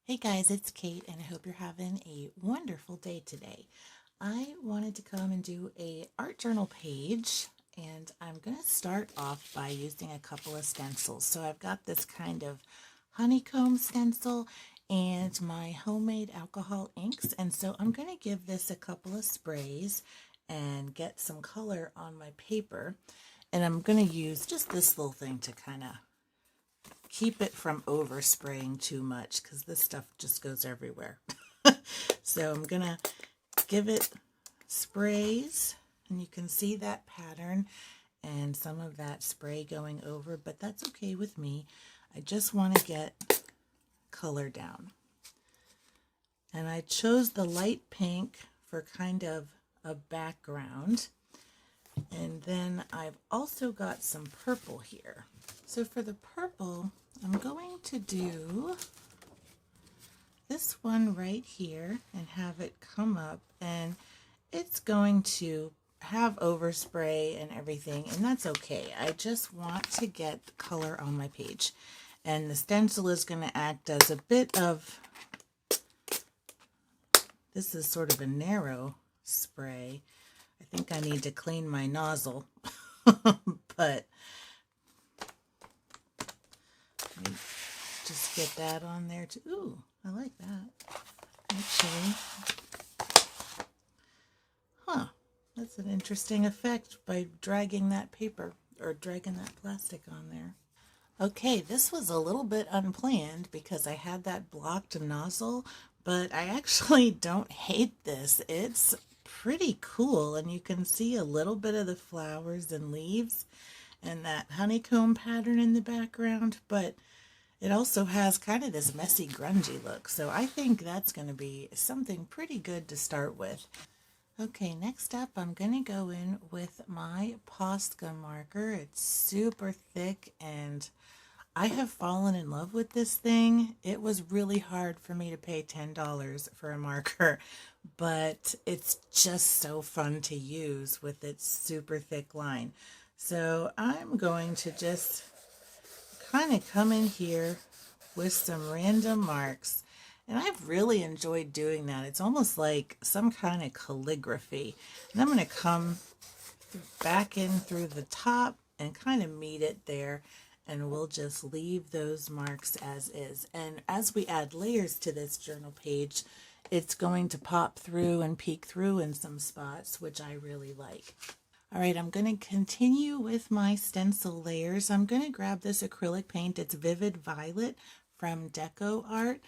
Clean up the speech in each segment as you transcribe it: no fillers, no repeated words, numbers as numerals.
Hey guys, it's Kate, and I hope you're having a wonderful day today. I wanted to come and do a art journal page, and I'm going to start off by using a couple of stencils. So I've got this kind of honeycomb stencil and my homemade alcohol inks, and so I'm going to give this a couple of sprays and get some color on my paper. And I'm going to use just this little thing to kind of keep it from overspraying too much because this stuff just goes everywhere. So I'm gonna give it sprays, and you can see that pattern and some of that spray going over, but that's okay with me. I just want to get color down, and I chose the light pink for kind of a background. And then I've also got some purple here. So for the purple, I'm going to do this one right here and have it come up, and it's going to have overspray and everything, and that's okay. I just want to get color on my page. And the stencil is going to act as a bit of, this is sort of a narrow spray. I think I need to clean my nozzle, but let me just get that on there too. Ooh, I like that. Actually, that's an interesting effect by dragging that paper or dragging that plastic on there. Okay, this was a little bit unplanned because I had that blocked nozzle, but I actually don't hate this. It's pretty cool, and you can see a little bit of the flowers and leaves and that honeycomb pattern in the background, but it also has kind of this messy, grungy look, so I think that's going to be something pretty good to start with. Okay, next up I'm going to go in with my Posca marker. It's super thick, and I have fallen in love with this thing. It was really hard for me to pay $10 for a marker, but it's just so fun to use with its super thick line. So I'm going to just kind of come in here with some random marks, and I've really enjoyed doing that. It's almost like some kind of calligraphy. And I'm going to come back in through the top and kind of meet it there, and we'll just leave those marks as is. And as we add layers to this journal page, it's going to pop through and peek through in some spots, which I really like. All right, I'm going to continue with my stencil layers. I'm going to grab this acrylic paint. It's Vivid Violet from Deco Art,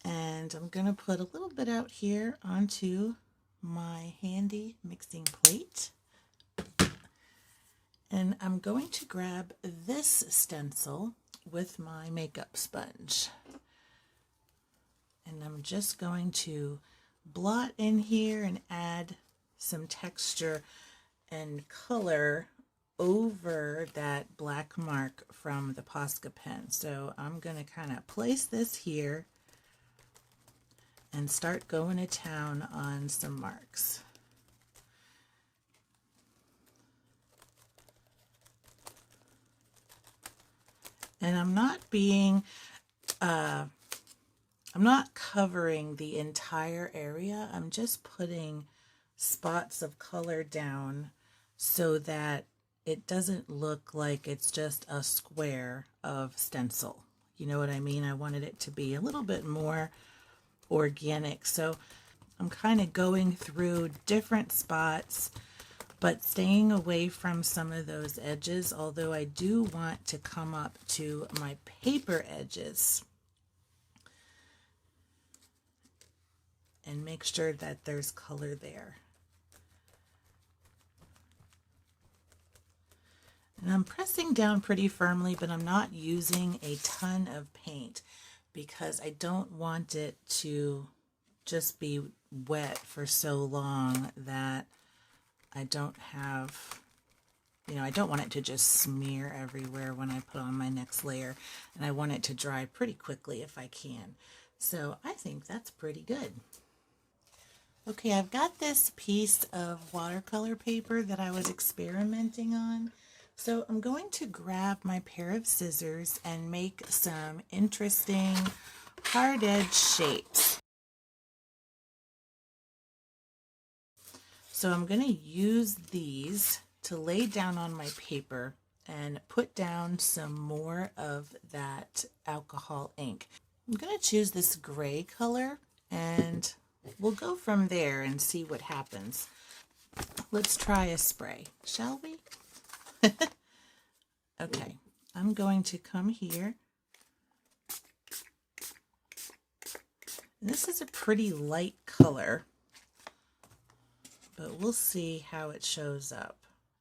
and I'm going to put a little bit out here onto my handy mixing plate. And I'm going to grab this stencil with my makeup sponge. And I'm just going to blot in here and add some texture and color over that black mark from the Posca pen. So I'm going to kind of place this here and start going to town on some marks. And I'm not covering the entire area. I'm just putting spots of color down so that it doesn't look like it's just a square of stencil. You know what I mean? I wanted it to be a little bit more organic. So I'm kind of going through different spots, but staying away from some of those edges, although I do want to come up to my paper edges and make sure that there's color there. And I'm pressing down pretty firmly, but I'm not using a ton of paint because I don't want it to just be wet for so long that I don't have, I don't want it to just smear everywhere when I put on my next layer, and I want it to dry pretty quickly if I can. So I think that's pretty good. Okay, I've got this piece of watercolor paper that I was experimenting on. So I'm going to grab my pair of scissors and make some interesting hard edge shapes. So I'm going to use these to lay down on my paper and put down some more of that alcohol ink. I'm going to choose this gray color and we'll go from there and see what happens. Let's try a spray, shall we? Okay, I'm going to come here. And this is a pretty light color, but we'll see how it shows up.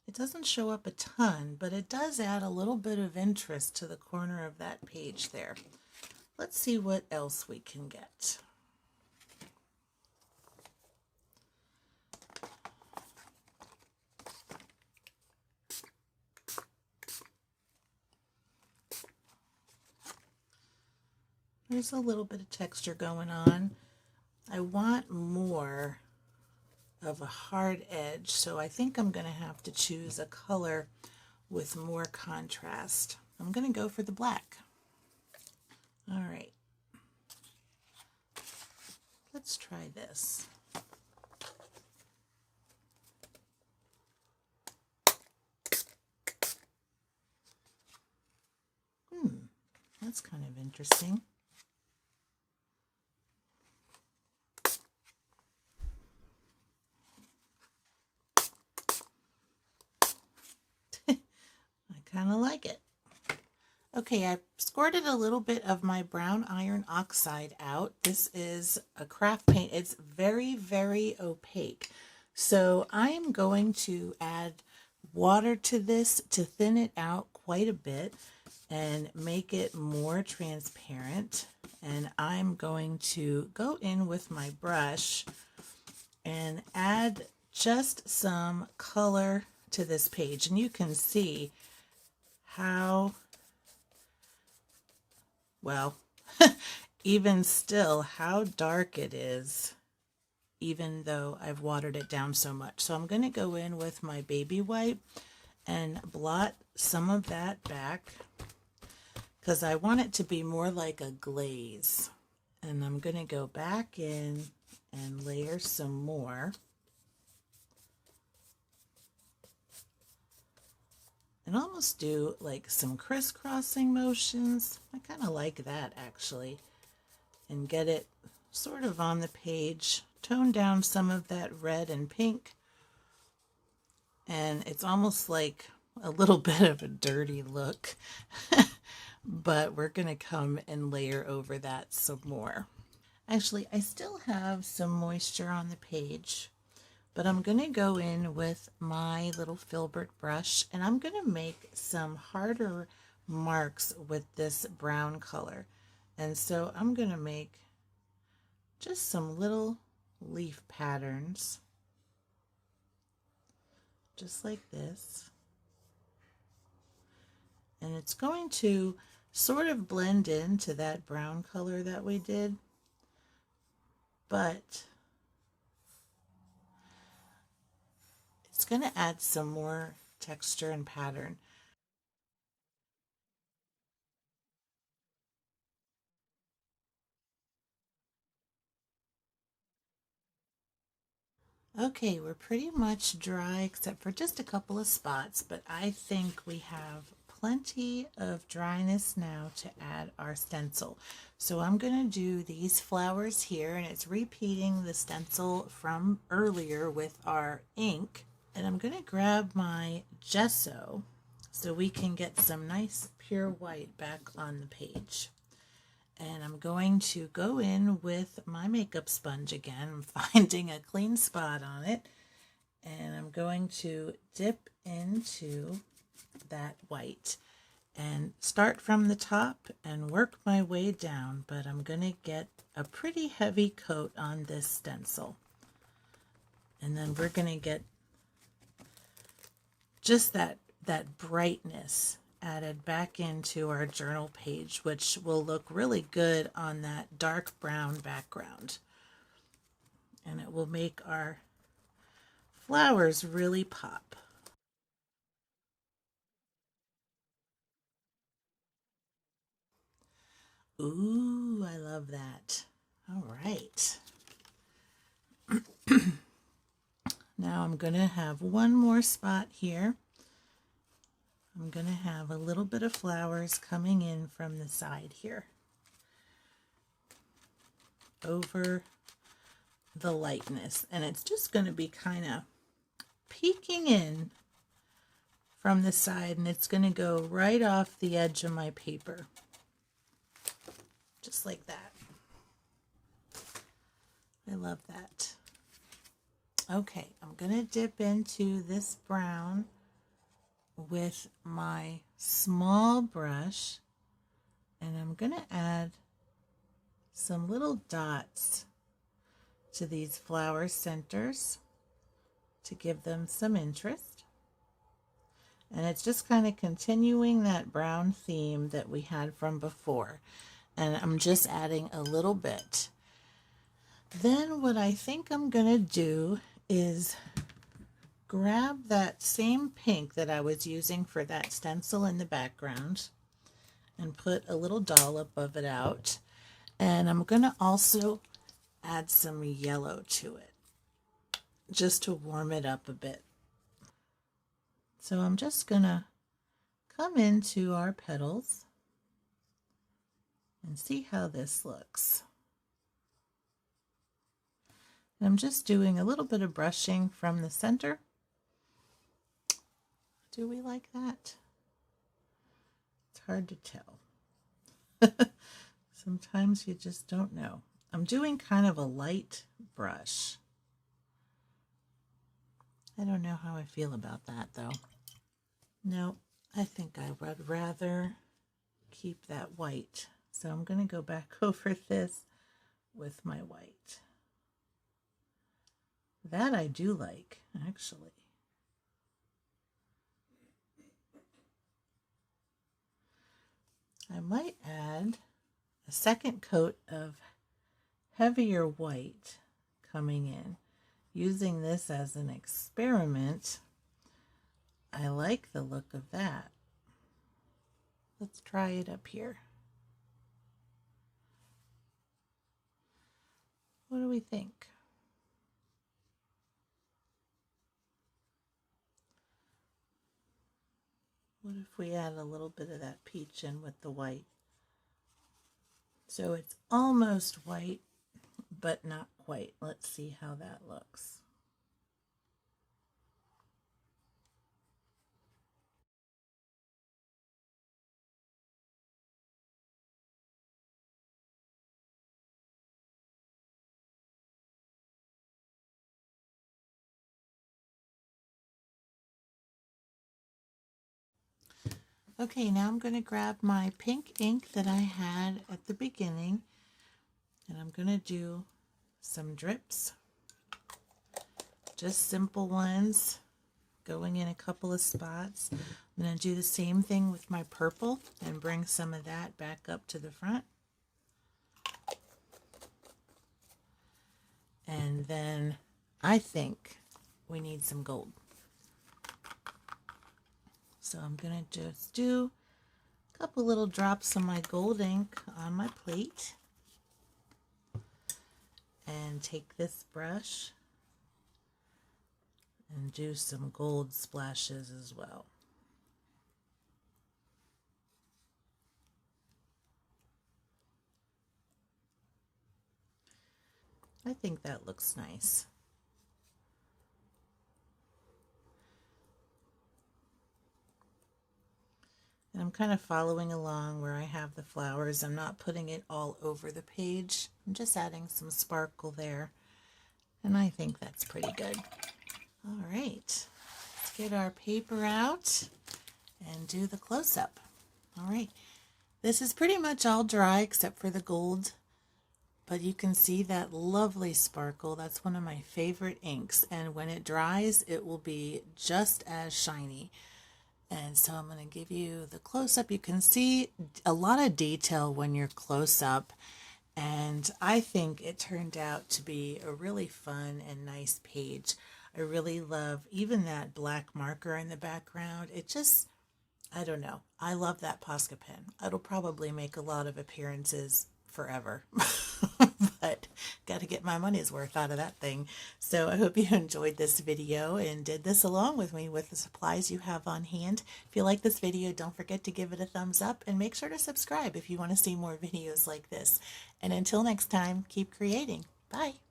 It doesn't show up a ton, but it does add a little bit of interest to the corner of that page there. Let's see what else we can get. There's a little bit of texture going on. I want more of a hard edge, so I think I'm going to have to choose a color with more contrast. I'm going to go for the black. All right, let's try this. That's kind of interesting. I kind of like it. Okay, I squirted a little bit of my brown iron oxide out. This is a craft paint. It's very, very opaque. So I am going to add water to this to thin it out quite a bit and make it more transparent. And I'm going to go in with my brush and add just some color to this page. And you can see how, well, even still, how dark it is, even though I've watered it down so much. So I'm going to go in with my baby wipe and blot some of that back because I want it to be more like a glaze. And I'm going to go back in and layer some more. And almost do like some crisscrossing motions. I kind of like that actually. And get it sort of on the page. Tone down some of that red and pink. And it's almost like a little bit of a dirty look. But we're going to come and layer over that some more. Actually, I still have some moisture on the page. But I'm going to go in with my little filbert brush and I'm going to make some harder marks with this brown color. And so I'm going to make just some little leaf patterns, just like this. And it's going to sort of blend into that brown color that we did, but it's going to add some more texture and pattern. Okay, we're pretty much dry except for just a couple of spots, but I think we have plenty of dryness now to add our stencil. So I'm going to do these flowers here, and it's repeating the stencil from earlier with our ink. And I'm going to grab my gesso so we can get some nice pure white back on the page. And I'm going to go in with my makeup sponge again. I'm finding a clean spot on it. And I'm going to dip into that white and start from the top and work my way down. But I'm going to get a pretty heavy coat on this stencil. And then we're going to get just that brightness added back into our journal page, which will look really good on that dark brown background. And it will make our flowers really pop. Ooh, I love that. All right. Now I'm going to have one more spot here. I'm going to have a little bit of flowers coming in from the side here over the lightness, and it's just going to be kind of peeking in from the side, and it's going to go right off the edge of my paper, just like that. I love that. Okay, I'm going to dip into this brown with my small brush, and I'm going to add some little dots to these flower centers to give them some interest. And it's just kind of continuing that brown theme that we had from before. And I'm just adding a little bit. Then what I think I'm going to do is grab that same pink that I was using for that stencil in the background and put a little dollop of it out. And I'm going to also add some yellow to it just to warm it up a bit. So I'm just going to come into our petals and see how this looks. And I'm just doing a little bit of brushing from the center. Do we like that? It's hard to tell. Sometimes you just don't know. I'm doing kind of a light brush. I don't know how I feel about that though. No, I think I would rather keep that white. So I'm going to go back over this with my white. That I do like, actually. I might add a second coat of heavier white coming in. Using this as an experiment, I like the look of that. Let's try it up here. What do we think? What if we add a little bit of that peach in with the white? So it's almost white, but not quite. Let's see how that looks. Okay, now I'm going to grab my pink ink that I had at the beginning, and I'm going to do some drips, just simple ones, going in a couple of spots. I'm going to do the same thing with my purple and bring some of that back up to the front. And then I think we need some gold. So I'm going to just do a couple little drops of my gold ink on my plate. And take this brush and do some gold splashes as well. I think that looks nice. And I'm kind of following along where I have the flowers. I'm not putting it all over the page. I'm just adding some sparkle there. And I think that's pretty good. All right, let's get our paper out and do the close-up. All right, this is pretty much all dry except for the gold. But you can see that lovely sparkle. That's one of my favorite inks. And when it dries, it will be just as shiny. And so I'm going to give you the close-up. You can see a lot of detail when you're close-up. And I think it turned out to be a really fun and nice page. I really love even that black marker in the background. I don't know. I love that Posca pen. It'll probably make a lot of appearances forever. But got to get my money's worth out of that thing. So I hope you enjoyed this video and did this along with me with the supplies you have on hand. If you like this video, don't forget to give it a thumbs up and make sure to subscribe if you want to see more videos like this. And until next time, keep creating. Bye.